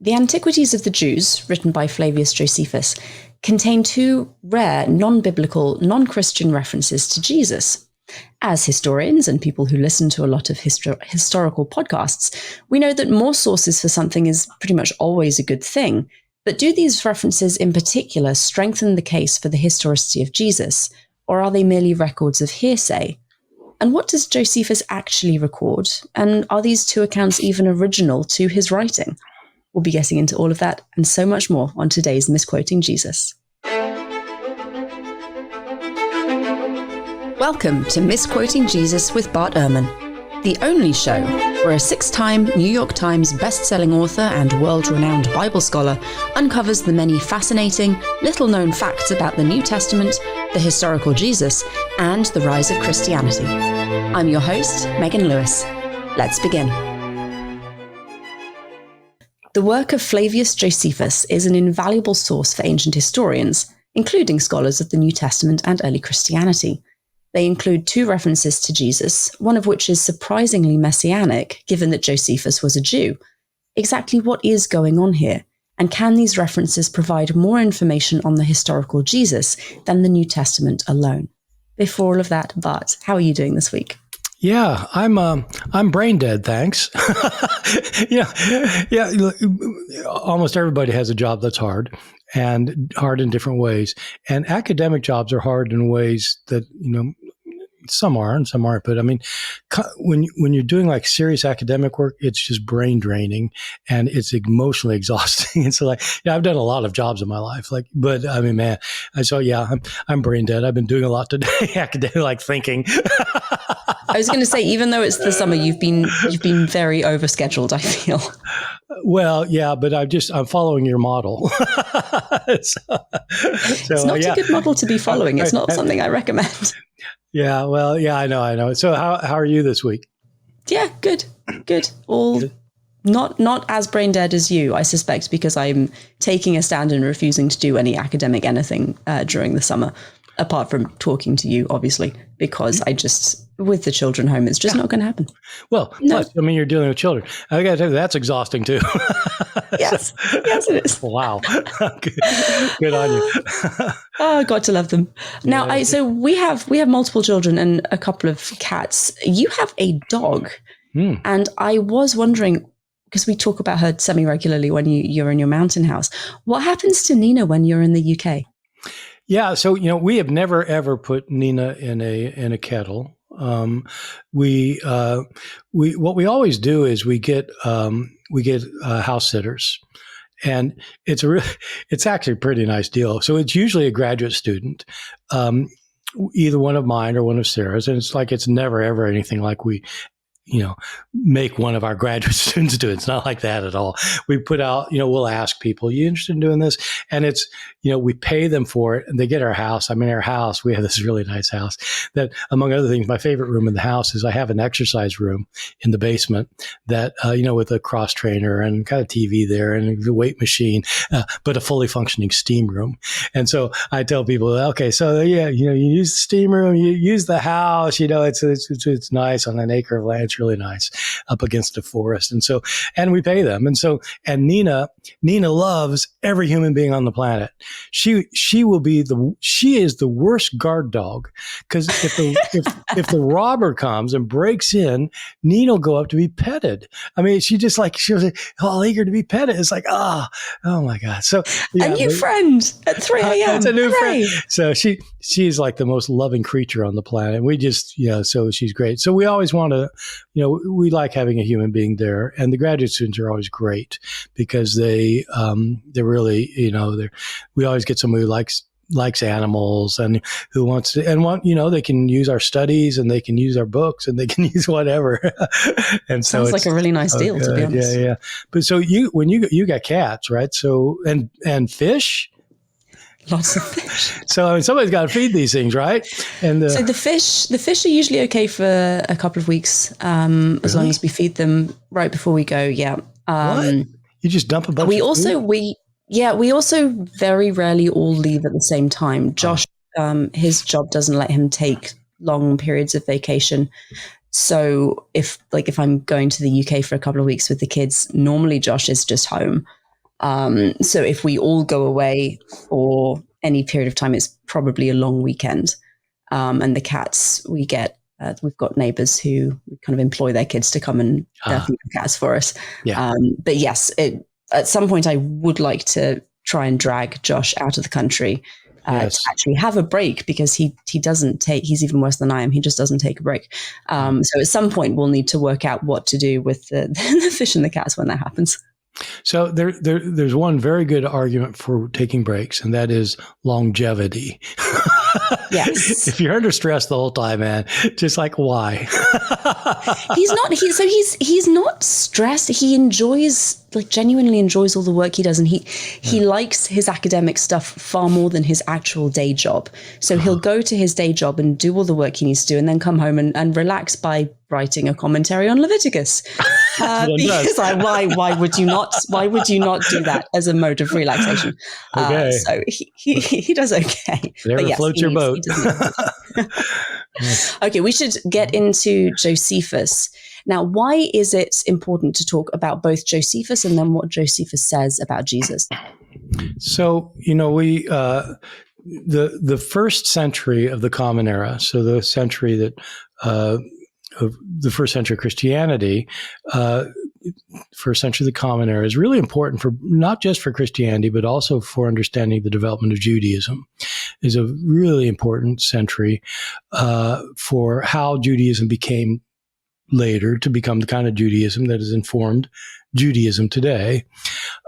The Antiquities of the Jews, written by Flavius Josephus, contain two rare, non-biblical, non-Christian references to Jesus. As historians and people who listen to a lot of historical podcasts, we know that more sources for something is pretty much always a good thing. But do these references in particular strengthen the case for the historicity of Jesus, or are they merely records of hearsay? And what does Josephus actually record? And are these two accounts even original to his writing? We'll be getting into all of that and so much more on today's Misquoting Jesus. Welcome to Misquoting Jesus with Bart Ehrman, the only show where a 6-time New York Times best-selling author and world-renowned Bible scholar uncovers the many fascinating, little-known facts about the New Testament, the historical Jesus, and the rise of Christianity. I'm your host, Megan Lewis. Let's begin. The work of Flavius Josephus is an invaluable source for ancient historians, including scholars of the New Testament and early Christianity. They include two references to Jesus, one of which is surprisingly messianic, given that Josephus was a Jew. Exactly what is going on here? And can these references provide more information on the historical Jesus than the New Testament alone? Before all of that, Bart, how are you doing this week? Yeah, I'm brain dead, thanks. Yeah. Look, almost everybody has a job that's hard, and hard in different ways. And academic jobs are hard in ways that, some are and some aren't. But I mean, when you're doing like serious academic work, it's just brain draining and it's emotionally exhausting. And so I've done a lot of jobs in my life, but I mean, man, I'm brain dead. I've been doing a lot today, academic, thinking. I was going to say, even though it's the summer, you've been very overscheduled, I feel. Well, yeah, but I'm following your model. It's not a good model to be following. It's not something I recommend. Yeah, well, yeah, I know. So how are you this week? Yeah, good. All good. Not as brain dead as you, I suspect, because I'm taking a stand and refusing to do any academic anything during the summer, apart from talking to you, obviously, because with the children home, it's just not going to happen. Well, no. Plus, I mean, you're dealing with children. I got to tell you, that's exhausting too. Yes, yes, it is. Wow, good on you. Oh, got to love them. Now, so we have multiple children and a couple of cats. You have a dog, and I was wondering, because we talk about her semi-regularly when you're in your mountain house. What happens to Nina when you're in the UK? Yeah, so we have never ever put Nina in a kettle. What we always do is we get house sitters, and it's actually a pretty nice deal. So it's usually a graduate student, either one of mine or one of Sarah's, and it's never ever anything like we make one of our graduate students do it. It's not like that at all. We put out, we'll ask people, you interested in doing this? And it's, we pay them for it and they get our house. I mean, our house, we have this really nice house that, among other things, my favorite room in the house is I have an exercise room in the basement that, with a cross trainer and kind of TV there and the weight machine, but a fully functioning steam room. And so I tell people, okay, so yeah, you use the steam room, you use the house, it's nice on an acre of land. Really nice up against a forest. And we pay them. And Nina loves every human being on the planet. She is the worst guard dog, because if the robber comes and breaks in, Nina will go up to be petted. I mean, she'll say, oh, eager to be petted. It's like, oh my God. So yeah, a new friend at 3 a.m. It's a new friend. So she's like the most loving creature on the planet. We just, so she's great. So we always want to, we like having a human being there, and the graduate students are always great because they're really, we always get somebody who likes animals and who wants to, they can use our studies and they can use our books and they can use whatever. And so sounds like a really nice deal, to be honest. Yeah. But so you got cats, right? So, and fish. Lots of fish. So I mean, somebody's got to feed these things, right? And so the fish are usually okay for a couple of weeks, as long as we feed them right before we go. Yeah. What? You just dump a bunch. We also very rarely all leave at the same time. Josh, his job doesn't let him take long periods of vacation. So if I'm going to the UK for a couple of weeks with the kids, normally Josh is just home. So if we all go away for any period of time, it's probably a long weekend. And the cats, we've got neighbors who kind of employ their kids to come and feed the cats for us. Yeah. But yes, at some point I would like to try and drag Josh out of the country to actually have a break, because he's even worse than I am. He just doesn't take a break. So at some point we'll need to work out what to do with the fish and the cats when that happens. So there's one very good argument for taking breaks, and that is longevity. Yes. If you're under stress the whole time, man, just like why? He's not stressed. He genuinely enjoys all the work he does, and he likes his academic stuff far more than his actual day job. So he'll go to his day job and do all the work he needs to do, and then come home and relax by writing a commentary on Leviticus. Because why would you not do that as a mode of relaxation? Okay. So he does okay. Whatever floats your boat. Okay, we should get into Josephus. Now, why is it important to talk about both Josephus and then what Josephus says about Jesus? So, the first century of the Common Era, so the century that of the first century Christianity, first century of the Common Era, is really important for not just for Christianity, but also for understanding the development of Judaism. Is a really important century for how Judaism became later to become the kind of Judaism that has informed Judaism today.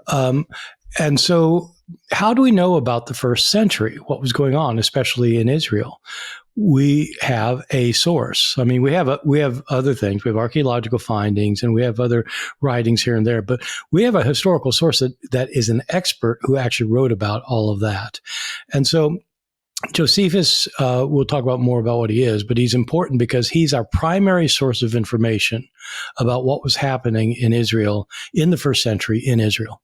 And so how do we know about the first century, what was going on, especially in Israel? We have a source. I mean, we have other things. We have archaeological findings, and we have other writings here and there. But we have a historical source that is an expert who actually wrote about all of that. And so Josephus, we'll talk about more about what he is, but he's important because he's our primary source of information about what was happening in Israel in the first century in Israel.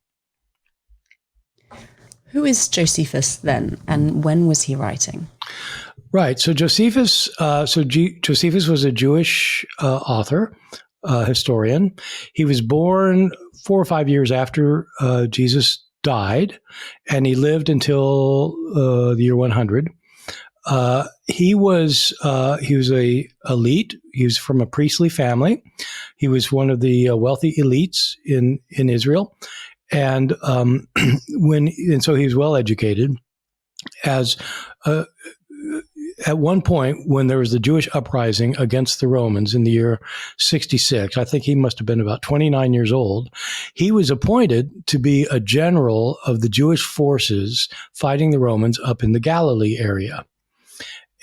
Who is Josephus then, and when was he writing? Right. So Josephus, Josephus was a Jewish author, historian. He was born 4 or 5 years after Jesus died, and he lived until the year 100. He was a elite. He was from a priestly family. He was one of the wealthy elites in Israel, and so he was well educated. At one point, when there was the Jewish uprising against the Romans in the year 66, I think he must have been about 29 years old, he was appointed to be a general of the Jewish forces fighting the Romans up in the Galilee area.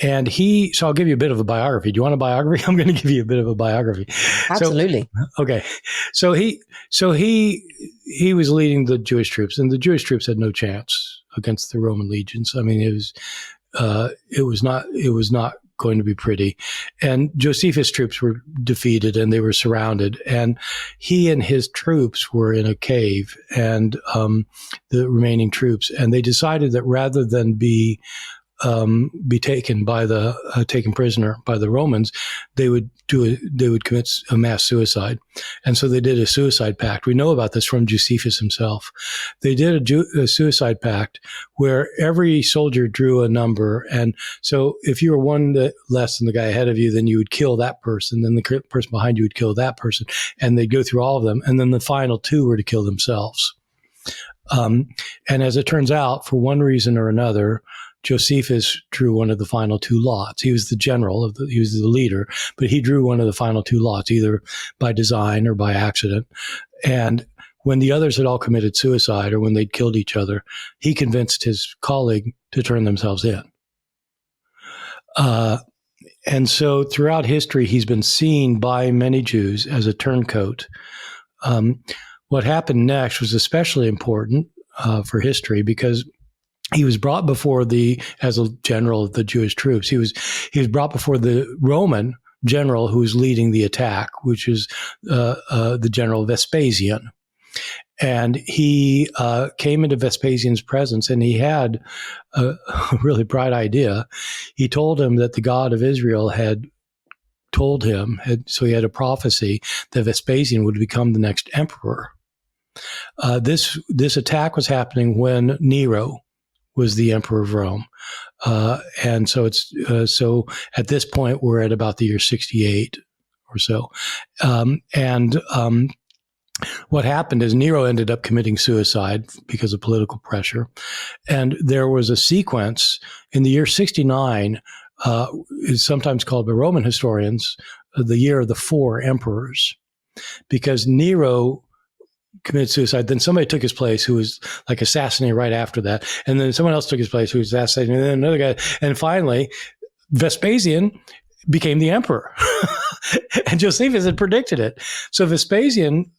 And so I'll give you a bit of a biography. Do you want a biography? I'm going to give you a bit of a biography. Absolutely. Okay. So he was leading the Jewish troops, and the Jewish troops had no chance against the Roman legions. I mean, it was not going to be pretty. And Josephus' troops were defeated, and they were surrounded. And he and his troops were in a cave, and the remaining troops. And they decided that rather than be taken prisoner by the Romans, they would commit a mass suicide. And so they did a suicide pact. We know about this from Josephus himself. They did a suicide pact where every soldier drew a number. And so if you were one less than the guy ahead of you, then you would kill that person. Then the person behind you would kill that person. And they'd go through all of them. And then the final two were to kill themselves. And as it turns out, for one reason or another, Josephus drew one of the final two lots. He was the general he was the leader, but he drew one of the final two lots, either by design or by accident. And when the others had all committed suicide, or when they'd killed each other, he convinced his colleague to turn themselves in. And so throughout history, he's been seen by many Jews as a turncoat. What happened next was especially important for history, because he was brought before as a general of the Jewish troops. He was brought before the Roman general who was leading the attack, which is the general Vespasian. And he came into Vespasian's presence, and he had a really bright idea. He told him that the God of Israel had told him, so he had a prophecy that Vespasian would become the next emperor. This attack was happening when Nero was the emperor of Rome. And so so at this point, we're at about the year 68 or so. What happened is Nero ended up committing suicide because of political pressure. And there was a sequence in the year 69, is sometimes called by Roman historians the year of the four emperors, because Nero committed suicide. Then somebody took his place who was like assassinated right after that. And then someone else took his place who was assassinated. And then another guy. And finally, Vespasian became the emperor. And Josephus had predicted it. So Vespasian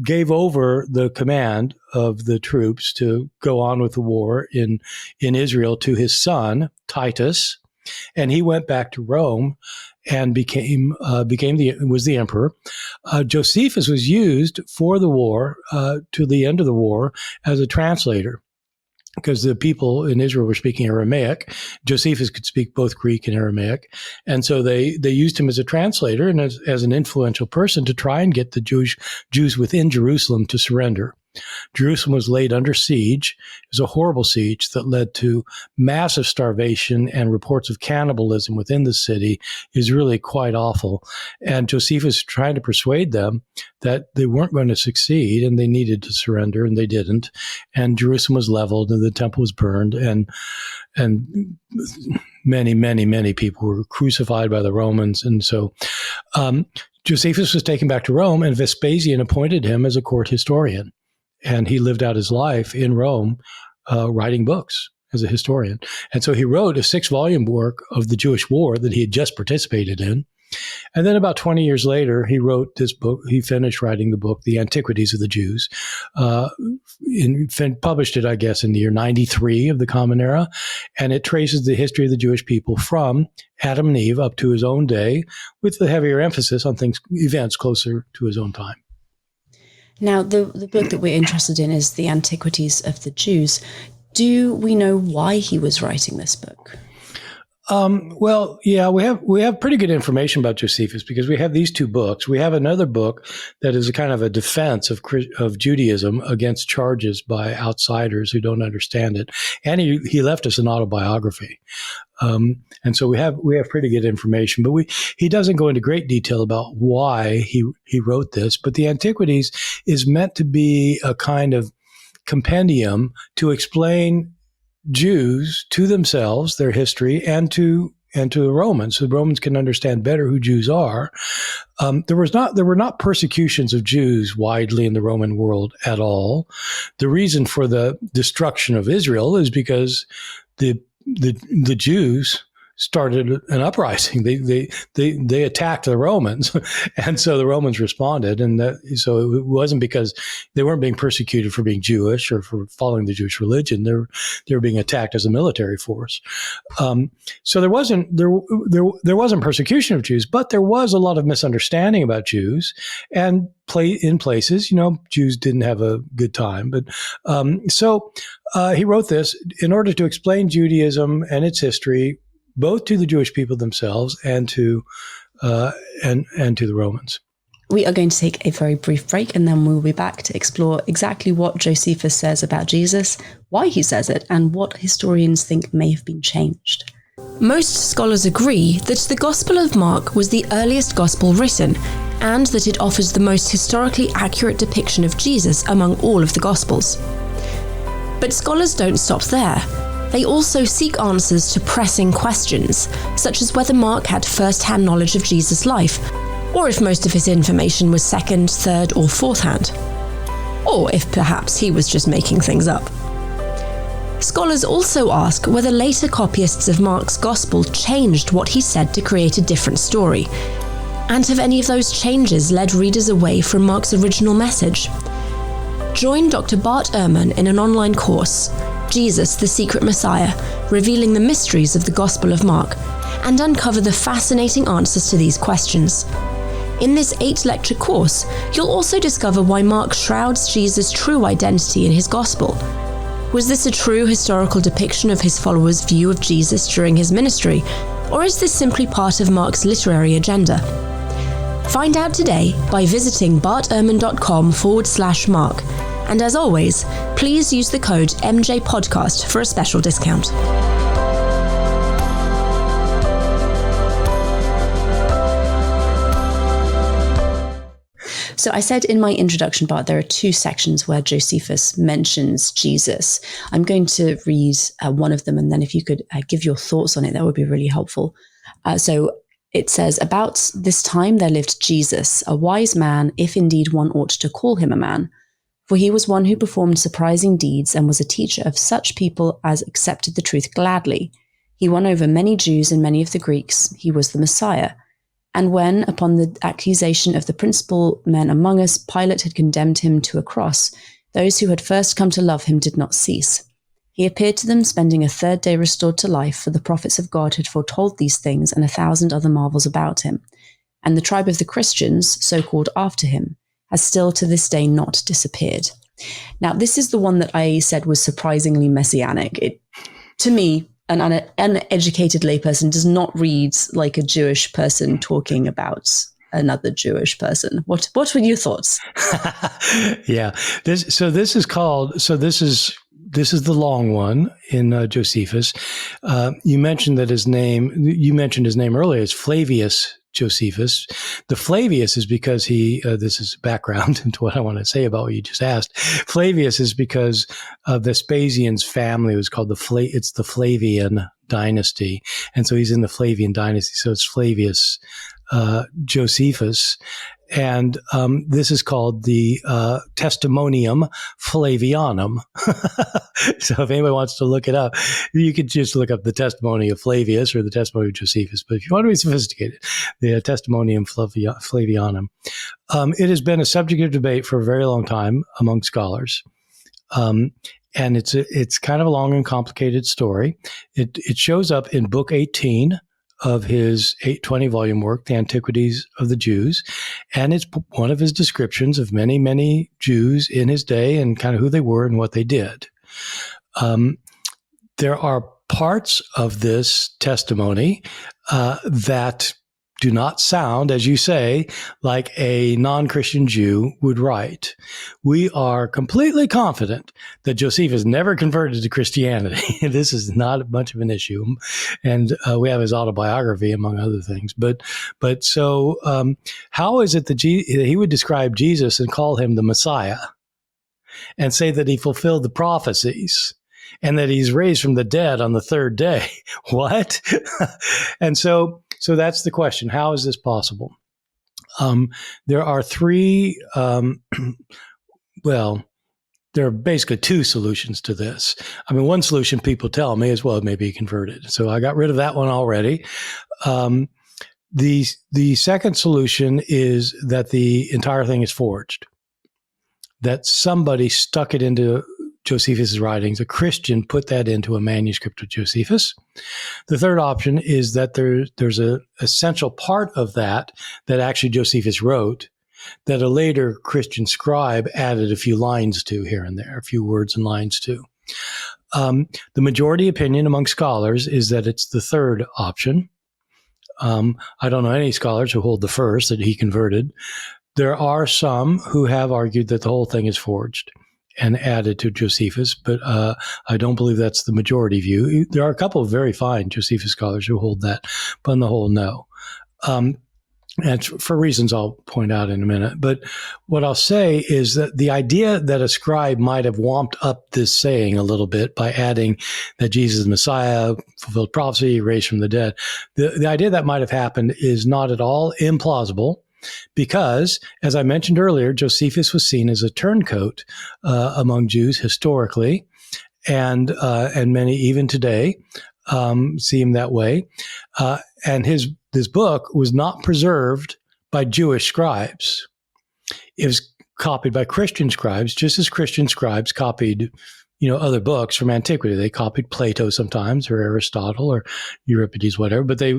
gave over the command of the troops to go on with the war in Israel to his son, Titus. And he went back to Rome and was the emperor. Josephus was used for the war, to the end of the war, as a translator, because the people in Israel were speaking Aramaic. Josephus could speak both Greek and Aramaic. And so they used him as a translator and as an influential person to try and get the Jews within Jerusalem to surrender. Jerusalem was laid under siege. It was a horrible siege that led to massive starvation, and reports of cannibalism within the city is really quite awful. And Josephus tried to persuade them that they weren't going to succeed and they needed to surrender, and they didn't. And Jerusalem was leveled and the temple was burned, and many, many, many people were crucified by the Romans. And so Josephus was taken back to Rome, and Vespasian appointed him as a court historian. And he lived out his life in Rome, writing books as a historian. And so he wrote a 6-volume work of the Jewish War that he had just participated in. And then about 20 years later, he wrote this book. He finished writing the book, The Antiquities of the Jews, published it, I guess, in the year 93 of the Common Era. And it traces the history of the Jewish people from Adam and Eve up to his own day, with the heavier emphasis on events closer to his own time. Now, the book that we're interested in is The Antiquities of the Jews. Do we know why he was writing this book? Well, yeah, we have pretty good information about Josephus because we have these two books. We have another book that is a kind of a defense of Judaism against charges by outsiders who don't understand it. And he left us an autobiography. And so we have pretty good information, but he doesn't go into great detail about why he wrote this. But the Antiquities is meant to be a kind of compendium to explain Jews to themselves, their history, and to the Romans, so the Romans can understand better who Jews are. There were not persecutions of Jews widely in the Roman world at all. The reason for the destruction of Israel is because the Jews started an uprising. They attacked the Romans, and so the Romans responded. And so it wasn't because they weren't being persecuted for being Jewish or for following the Jewish religion. They were being attacked as a military force. So there wasn't persecution of Jews, but there was a lot of misunderstanding about Jews, and in places, Jews didn't have a good time. But so he wrote this in order to explain Judaism and its history, both to the Jewish people themselves and to the Romans. We are going to take a very brief break, and then we'll be back to explore exactly what Josephus says about Jesus, why he says it, and what historians think may have been changed. Most scholars agree that the Gospel of Mark was the earliest gospel written, and that it offers the most historically accurate depiction of Jesus among all of the Gospels. But scholars don't stop there. They also seek answers to pressing questions, such as whether Mark had first-hand knowledge of Jesus' life, or if most of his information was second, third, or fourth-hand, or if perhaps he was just making things up. Scholars also ask whether later copyists of Mark's Gospel changed what he said to create a different story, and have any of those changes led readers away from Mark's original message. Join Dr. Bart Ehrman in an online course, Jesus, the Secret Messiah, revealing the mysteries of the Gospel of Mark, and uncover the fascinating answers to these questions. In this 8-lecture course, you'll also discover why Mark shrouds Jesus' true identity in his Gospel. Was this a true historical depiction of his followers' view of Jesus during his ministry, or is this simply part of Mark's literary agenda? Find out today by visiting bartehrman.com/Mark. And as always, please use the code MJPodcast for a special discount. So I said in my introduction part, there are two sections where Josephus mentions Jesus. I'm going to read one of them, and then if you could give your thoughts on it, that would be really helpful. So it says, about this time there lived Jesus, a wise man, if indeed one ought to call him a man. For he was one who performed surprising deeds and was a teacher of such people as accepted the truth gladly. He won over many Jews and many of the Greeks. He was the Messiah. And when, upon the accusation of the principal men among us, Pilate had condemned him to a cross, those who had first come to love him did not cease. He appeared to them, spending a third day restored to life, for the prophets of God had foretold these things and 1,000 other marvels about him. And the tribe of the Christians, so called after him, has still to this day not disappeared. Now, this is the one that I said was surprisingly messianic. It, to me, an uneducated layperson does not read like a Jewish person talking about another Jewish person. What were your thoughts? Yeah, this is the long one in Josephus. You mentioned his name earlier. It's Flavius Josephus. The Flavius is because this is background into what I want to say about what you just asked. Flavius is because Vespasian's family was called it's the Flavian dynasty. And so he's in the Flavian dynasty. So it's Flavius Josephus. And this is called the Testimonium Flavianum. So if anybody wants to look it up, you could just look up the Testimony of Flavius or the Testimony of Josephus. But if you want to be sophisticated, the Testimonium Flavianum. It has been a subject of debate for a very long time among scholars. And it's kind of a long and complicated story. It shows up in Book 18 of his 820-volume work, The Antiquities of the Jews. And it's one of his descriptions of many, many Jews in his day and kind of who they were and what they did. There are parts of this testimony that do not sound, as you say, like a non-Christian Jew would write. We are completely confident that Josephus never converted to Christianity. This is not much of an issue. And we have his autobiography, among other things. But so how is it that he would describe Jesus and call him the Messiah and say that he fulfilled the prophecies and that he's raised from the dead on the third day? What? And so that's the question. How is this possible? There are three, there are basically two solutions to this. I mean, one solution people tell me is, well, maybe he converted. So I got rid of that one already. The second solution is that the entire thing is forged, that somebody stuck it into Josephus' writings. A Christian put that into a manuscript of Josephus. The third option is that there's an essential part of that actually Josephus wrote that a later Christian scribe added a few lines to here and there, a few words and lines to. The majority opinion among scholars is that it's the third option. I don't know any scholars who hold the first, that he converted. There are some who have argued that the whole thing is forged and added to Josephus, but I don't believe that's the majority view. There are a couple of very fine Josephus scholars who hold that, but on the whole, no. And for reasons I'll point out in a minute. But what I'll say is that the idea that a scribe might have womped up this saying a little bit by adding that Jesus is Messiah, fulfilled prophecy, raised from the dead, the idea that might have happened is not at all implausible. Because, as I mentioned earlier, Josephus was seen as a turncoat among Jews historically, and many even today see him that way. And this book was not preserved by Jewish scribes. It was copied by Christian scribes, just as Christian scribes copied other books from antiquity. They copied Plato sometimes, or Aristotle, or Euripides, whatever. But they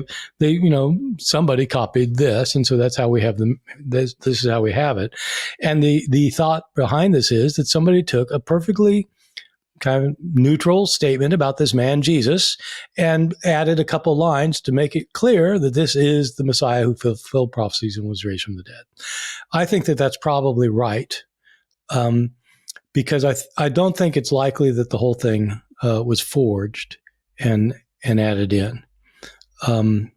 somebody copied this, and so that's how we have them. This is how we have it. And the thought behind this is that somebody took a perfectly kind of neutral statement about this man Jesus and added a couple lines to make it clear that this is the Messiah who fulfilled prophecies and was raised from the dead. I think that that's probably right. because I don't think it's likely that the whole thing was forged and added in. Can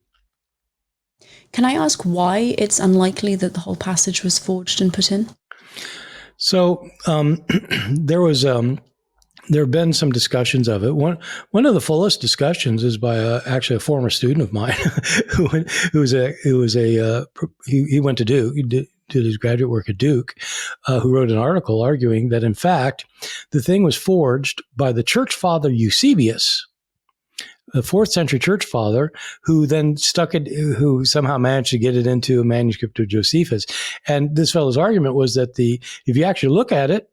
I ask why it's unlikely that the whole passage was forged and put in? So there have been some discussions of it. One of the fullest discussions is by actually a former student of mine he went to Duke. He did his graduate work at Duke, who wrote an article arguing that, in fact, the thing was forged by the church father Eusebius, the 4th century church father, who then who somehow managed to get it into a manuscript of Josephus. And this fellow's argument was that if you actually look at it,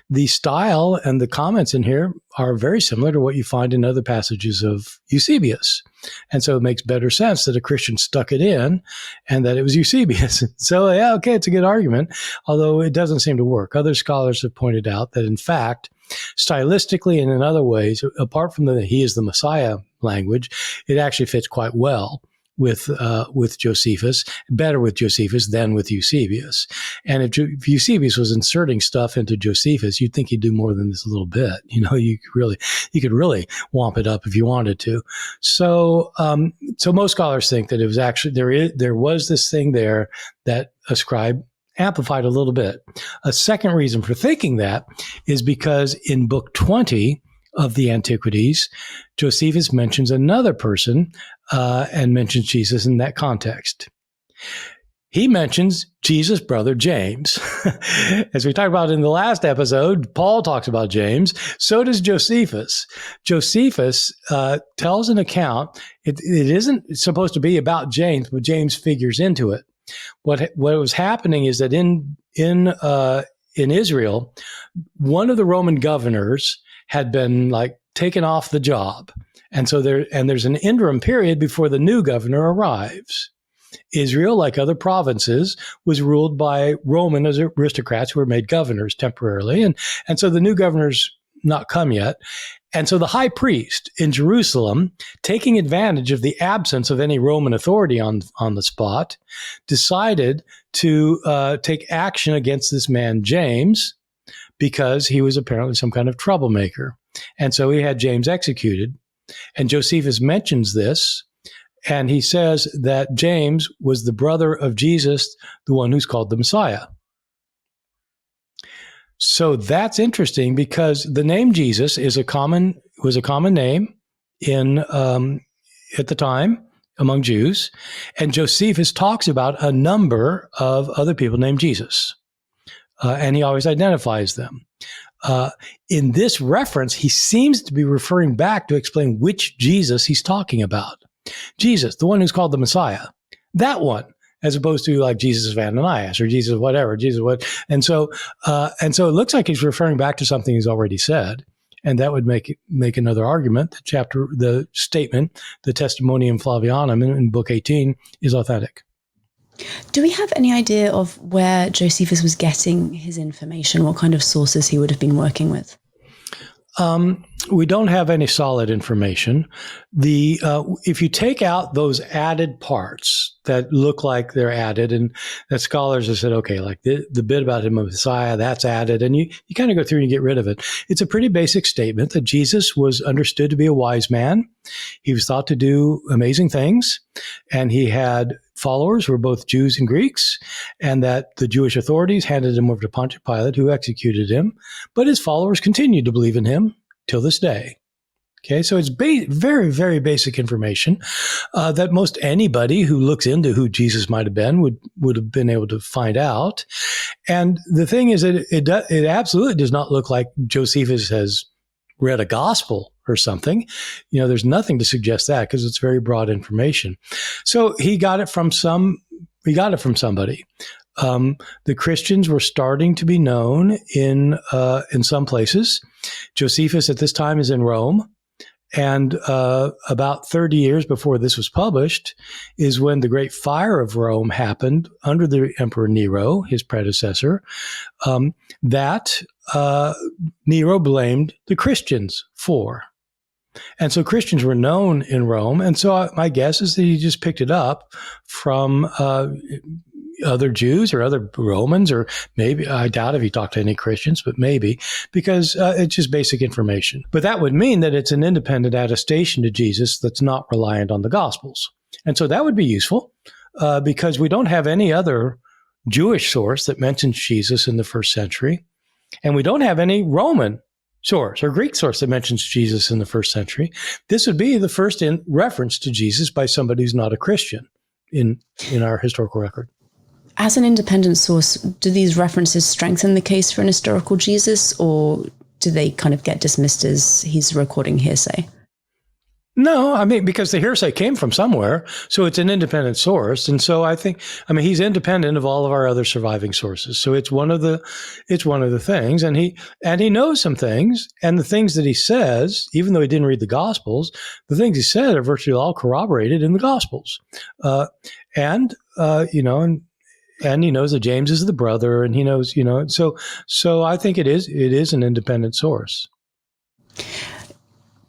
the style and the comments in here are very similar to what you find in other passages of Eusebius. And so it makes better sense that a Christian stuck it in and that it was Eusebius. So, yeah, okay, it's a good argument, although it doesn't seem to work. Other scholars have pointed out that, in fact, stylistically and in other ways, apart from the he is the Messiah language, it actually fits quite well with Josephus, better with Josephus than with Eusebius. And if Eusebius was inserting stuff into Josephus, you'd think he'd do more than this a little bit. You could really womp it up if you wanted to. So most scholars think that it was actually there was this thing there that a scribe amplified a little bit. A second reason for thinking that is because in book 20 of the Antiquities, Josephus mentions another person and mentions Jesus in that context. He mentions Jesus' brother James. As we talked about in the last episode, Paul talks about James. So does Josephus. Josephus tells an account. It isn't supposed to be about James, but James figures into it. What was happening is that in Israel, one of the Roman governors had been taken off the job. And so there's an interim period before the new governor arrives. Israel, like other provinces, was ruled by Roman aristocrats who were made governors temporarily. And so the new governor's not come yet. And so the high priest in Jerusalem, taking advantage of the absence of any Roman authority on the spot, decided to take action against this man, James, because he was apparently some kind of troublemaker. And so he had James executed. And Josephus mentions this, and he says that James was the brother of Jesus, the one who's called the Messiah. So that's interesting because the name Jesus was a common name at the time among Jews, and Josephus talks about a number of other people named Jesus, and he always identifies them. In this reference, he seems to be referring back to explain which Jesus he's talking about. Jesus, the one who's called the Messiah, that one, as opposed to Jesus of Ananias or Jesus whatever, Jesus what. And so it looks like he's referring back to something he's already said. And that would make another argument. The statement, the Testimonium Flavianum in Book 18 is authentic. Do we have any idea of where Josephus was getting his information, what kind of sources he would have been working with? We don't have any solid information. If you take out those added parts that look like they're added, and that scholars have said, okay, the bit about him of Messiah, that's added, and you kind of go through and you get rid of it. It's a pretty basic statement that Jesus was understood to be a wise man. He was thought to do amazing things, and he had followers who were both Jews and Greeks, and that the Jewish authorities handed him over to Pontius Pilate, who executed him, but his followers continued to believe in him till this day. Okay, so it's very, very basic information that most anybody who looks into who Jesus might have been would have been able to find out. And the thing is that it absolutely does not look like Josephus has read a gospel or something. There's nothing to suggest that because it's very broad information. So he got it from somebody. The Christians were starting to be known in some places. Josephus at this time is in Rome. And about 30 years before this was published is when the Great Fire of Rome happened under the Emperor Nero, his predecessor, that Nero blamed the Christians for. And so Christians were known in Rome. And so my guess is that he just picked it up from other Jews or other Romans, or maybe, I doubt if he talked to any Christians, but maybe, because it's just basic information. But that would mean that it's an independent attestation to Jesus that's not reliant on the Gospels. And so that would be useful because we don't have any other Jewish source that mentions Jesus in the first century. And we don't have any Roman source or Greek source that mentions Jesus in the first century. This would be the first reference to Jesus by somebody who's not a Christian in our historical record. As an independent source, do these references strengthen the case for an historical Jesus, or do they kind of get dismissed as he's recording hearsay? No, I mean, because the hearsay came from somewhere, so it's an independent source. And so he's independent of all of our other surviving sources. So it's one of the things, and he knows some things, and the things that he says, even though he didn't read the Gospels, the things he said are virtually all corroborated in the Gospels. And he knows that James is the brother, and he knows, so I think it is an independent source.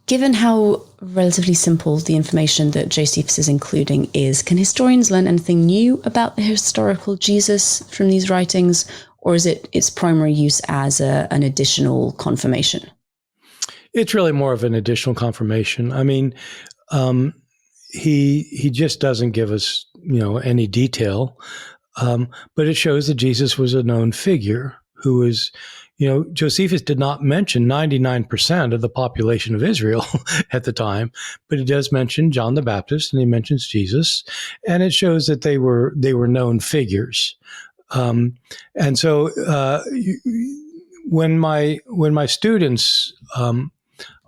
Given how relatively simple the information that Josephus is including is, can historians learn anything new about the historical Jesus from these writings, or is it its primary use as an additional confirmation? It's really more of an additional confirmation. I mean, he just doesn't give us, any detail, but it shows that Jesus was a known figure who was. Josephus did not mention 99% of the population of Israel at the time, but he does mention John the Baptist, and he mentions Jesus, and it shows that they were known figures. And so when my students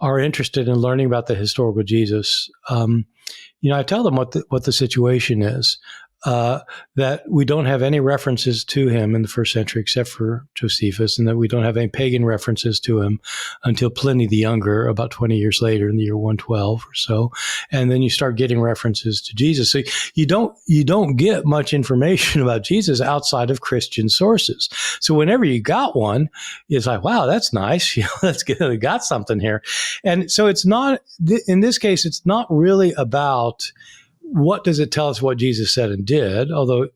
are interested in learning about the historical Jesus, I tell them what the situation is. That we don't have any references to him in the first century except for Josephus, and that we don't have any pagan references to him until Pliny the Younger, about 20 years later in the year 112 or so. And then you start getting references to Jesus. So you don't get much information about Jesus outside of Christian sources. So whenever you got one, it's like, wow, that's nice. That's good. We got something here. And so it's not, in this case, it's not really about what does it tell us what Jesus said and did, although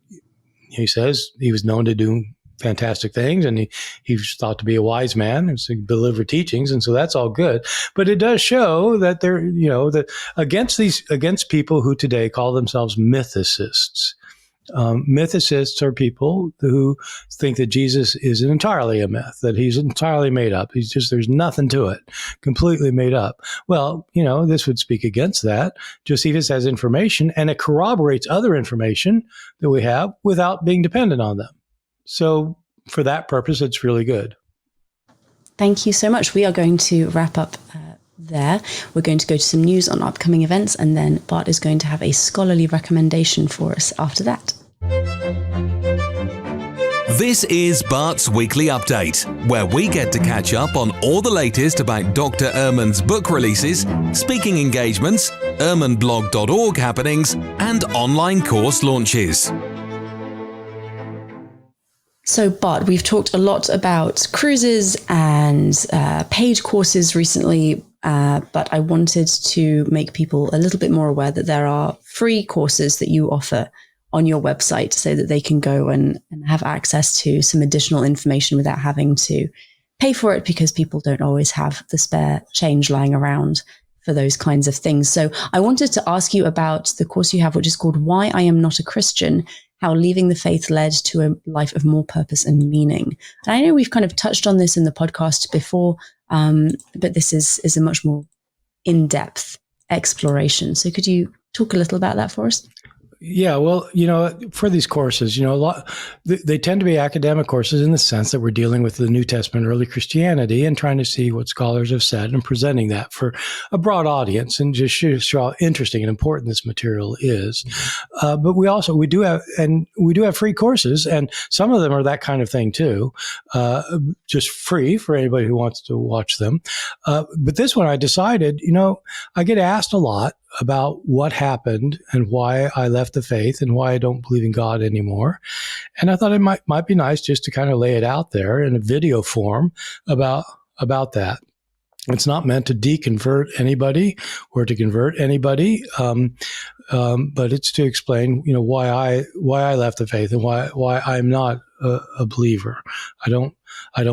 he says he was known to do fantastic things, and he was thought to be a wise man and to deliver teachings, and so that's all good. But it does show that that against people who today call themselves mythicists. Mythicists are people who think that Jesus is entirely a myth, that he's entirely made up. There's nothing to it, completely made up. Well, this would speak against that. Josephus has information, and it corroborates other information that we have without being dependent on them. So for that purpose, it's really good. Thank you so much. We are going to wrap up there. We're going to go to some news on upcoming events, and then Bart is going to have a scholarly recommendation for us after that. This is Bart's Weekly Update, where we get to catch up on all the latest about Dr. Ehrman's book releases, speaking engagements, ehrmanblog.org happenings, and online course launches. So, Bart, we've talked a lot about cruises and paid courses recently, but I wanted to make people a little bit more aware that there are free courses that you offer on your website so that they can go and have access to some additional information without having to pay for it, because people don't always have the spare change lying around for those kinds of things. So I wanted to ask you about the course you have, which is called Why I Am Not a Christian, How Leaving the Faith Led to a Life of More Purpose and Meaning. And I know we've kind of touched on this in the podcast before, but this is a much more in-depth exploration. So could you talk a little about that for us? Yeah, well, for these courses, they tend to be academic courses in the sense that we're dealing with the New Testament, early Christianity, and trying to see what scholars have said and presenting that for a broad audience, and just show how interesting and important this material is. But we do have free courses, and some of them are that kind of thing too, just free for anybody who wants to watch them. But this one, I decided, I get asked a lot about what happened and why I left the faith and why I don't believe in God anymore. And I thought it might be nice just to kind of lay it out there in a video form about that. It's not meant to deconvert anybody or to convert anybody, but it's to explain, why I left the faith and why I'm not a believer. I don't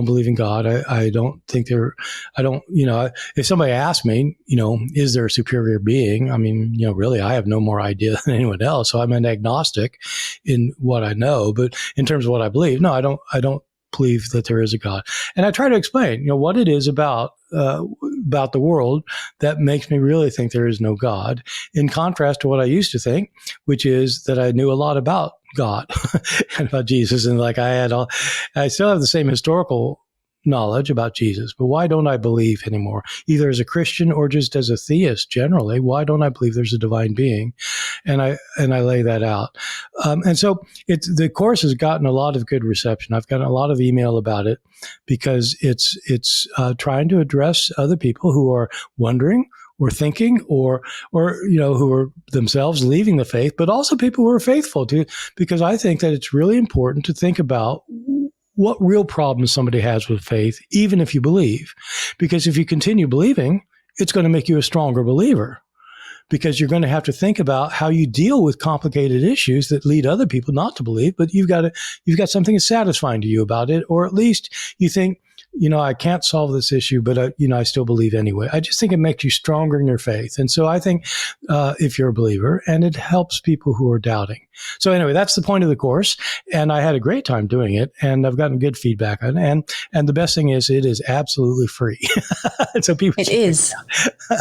believe in God. I don't think if somebody asked me, is there a superior being? I mean, really, I have no more idea than anyone else. So I'm an agnostic in what I know, but in terms of what I believe, no, I don't believe that there is a God. And I try to explain, what it is about the world that makes me really think there is no God, in contrast to what I used to think, which is that I knew a lot about God and about Jesus. And I still have the same historical knowledge about Jesus, but why don't I believe anymore? Either as a Christian or just as a theist generally, why don't I believe there's a divine being? And I lay that out. And so the course has gotten a lot of good reception. I've gotten a lot of email about it because it's trying to address other people who are wondering or thinking or who are themselves leaving the faith, but also people who are faithful too, because I think that it's really important to think about what real problems somebody has with faith, even if you believe. Because if you continue believing, it's going to make you a stronger believer. Because you're going to have to think about how you deal with complicated issues that lead other people not to believe, but you've got something that's satisfying to you about it, or at least you think, I can't solve this issue, but I still believe anyway. I just think it makes you stronger in your faith. And so I think if you're a believer, and it helps people who are doubting. So anyway, that's the point of the course. And I had a great time doing it, and I've gotten good feedback on it. And the best thing is it is absolutely free. So people It is.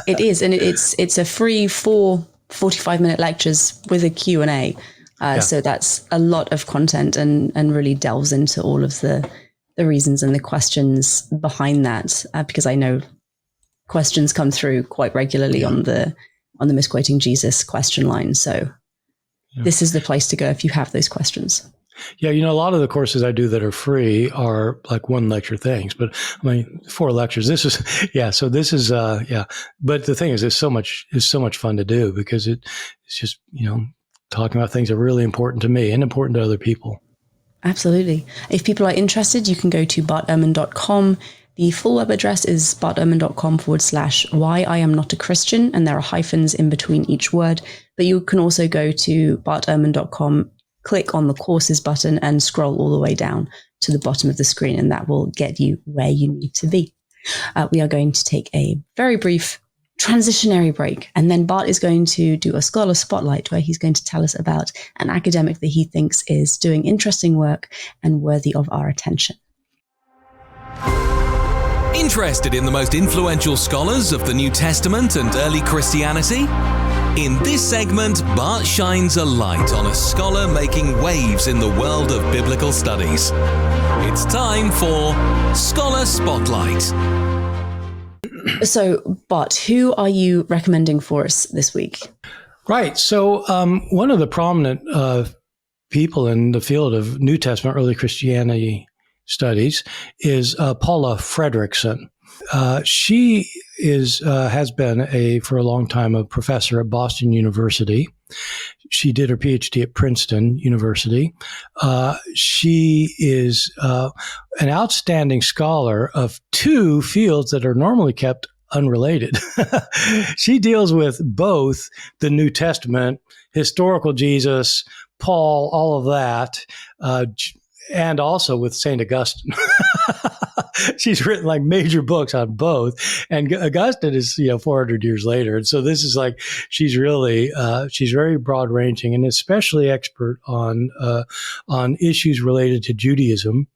It is. And it's a free 4 45-minute lectures with a Q&A. So that's a lot of content and really delves into all of the reasons and the questions behind that, because I know questions come through quite regularly on the Misquoting Jesus question line. So this is the place to go if you have those questions. Yeah, a lot of the courses I do that are free are like one lecture things, but 4 lectures. This is, so this is, But the thing is, it's so much fun to do because it's just, talking about things that are really important to me and important to other people. Absolutely. If people are interested, you can go to bartehrman.com. The full web address is bartehrman.com/why I am not a Christian, and there are hyphens in between each word. But you can also go to bartehrman.com, click on the courses button, and scroll all the way down to the bottom of the screen, and that will get you where you need to be. We are going to take a very brief transitionary break, and then Bart is going to do a scholar spotlight where he's going to tell us about an academic that he thinks is doing interesting work and worthy of our attention. Interested in the most influential scholars of the New Testament and early Christianity? In this segment, Bart shines a light on a scholar making waves in the world of biblical studies. It's time for Scholar Spotlight. So, Bart, who are you recommending for us this week? Right. So one of the prominent people in the field of New Testament early Christianity studies is Paula Fredrickson. She has been for a long time a professor at Boston University. She did her PhD at Princeton University. She is an outstanding scholar of 2 fields that are normally kept unrelated. She deals with both the New Testament, historical Jesus, Paul, all of that, and also with St. Augustine. She's written like major books on both. And Augustine is, 400 years later. And so this is like, she's very broad ranging and especially expert on issues related to Judaism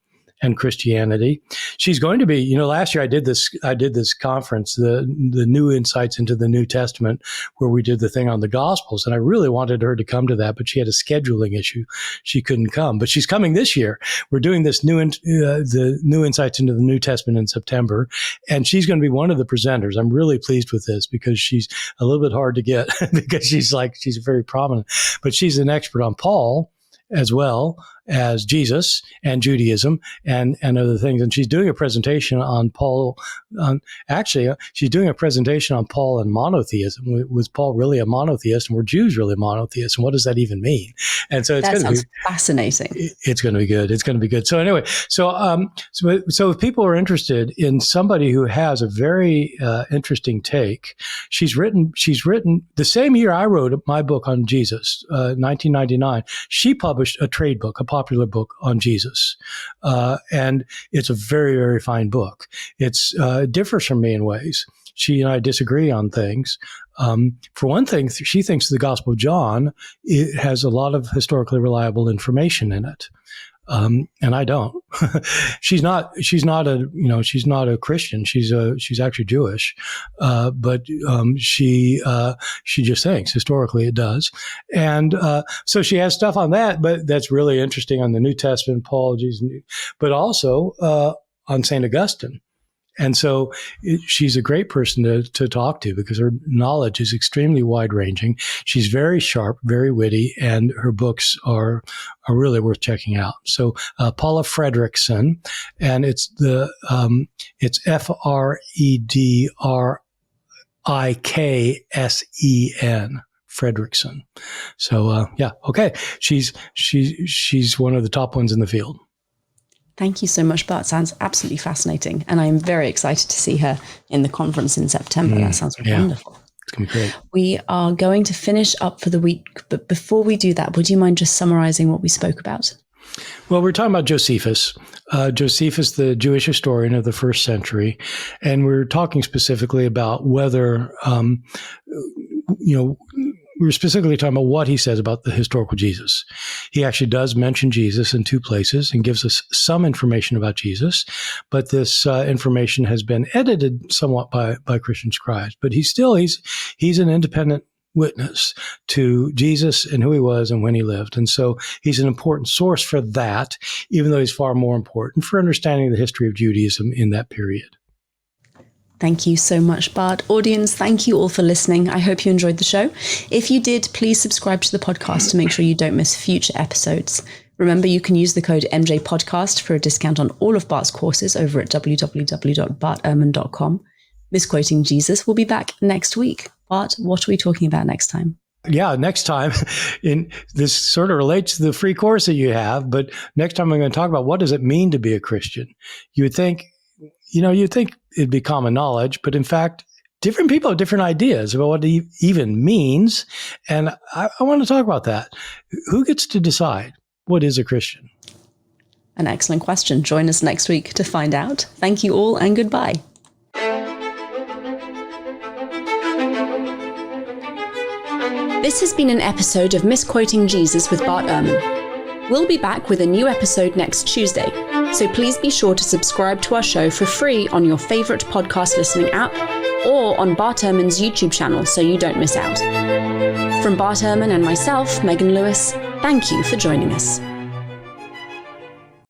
and Christianity. She's going to be, last year I did this conference, the New Insights into the New Testament, where we did the thing on the Gospels. And I really wanted her to come to that, but she had a scheduling issue. She couldn't come, but she's coming this year. We're doing this the New Insights into the New Testament in September. And she's going to be one of the presenters. I'm really pleased with this because she's a little bit hard to get because she's very prominent, but she's an expert on Paul as well, as Jesus and Judaism and other things. And she's doing a presentation on Paul. She's doing a presentation on Paul and monotheism. Was Paul really a monotheist, and were Jews really monotheists? And what does that even mean? And so that sounds fascinating. It's going to be good. It's going to be good. So anyway, so if people are interested in somebody who has a very interesting take, she's written the same year I wrote my book on Jesus, 1999. She published a trade book, a popular book on Jesus, and it's a very, very fine book. It differs from me in ways. She and I disagree on things. For one thing, she thinks the Gospel of John has a lot of historically reliable information in it. And I don't. She's not a Christian. She's actually Jewish. But she just thinks historically it does. And, so she has stuff on that, but that's really interesting on the New Testament, Paul, Jesus, but also, on St. Augustine. And so she's a great person to talk to because her knowledge is extremely wide-ranging. She's very sharp, very witty, and her books are really worth checking out. So Paula Fredrickson, and it's Fredriksen. Fredrickson. So okay. She's one of the top ones in the field. Thank you so much, Bart. Sounds absolutely fascinating. And I'm very excited to see her in the conference in September. That sounds wonderful. It's going to be great. We are going to finish up for the week. But before we do that, would you mind just summarizing what we spoke about? Well, we're talking about Josephus. Josephus, the Jewish historian of the first century. And we're talking specifically about whether, we're specifically talking about what he says about the historical Jesus. He actually does mention Jesus in two places and gives us some information about Jesus, but this information has been edited somewhat by Christian scribes. But he's an independent witness to Jesus and who he was and when he lived. And so he's an important source for that, even though he's far more important for understanding the history of Judaism in that period. Thank you so much, Bart. Audience, thank you all for listening. I hope you enjoyed the show. If you did, please subscribe to the podcast to make sure you don't miss future episodes. Remember, you can use the code MJPodcast for a discount on all of Bart's courses over at www.bartehrman.com. Misquoting Jesus will be back next week. Bart, what are we talking about next time? Yeah, next time, this sort of relates to the free course that you have, but next time I'm going to talk about what does it mean to be a Christian. You'd think it'd be common knowledge, but in fact, different people have different ideas about what it even means. And I want to talk about that. Who gets to decide what is a Christian? An excellent question. Join us next week to find out. Thank you all and goodbye. This has been an episode of Misquoting Jesus with Bart Ehrman. We'll be back with a new episode next Tuesday, so please be sure to subscribe to our show for free on your favorite podcast listening app or on Bart Ehrman's YouTube channel so you don't miss out. From Bart Ehrman and myself, Megan Lewis, thank you for joining us.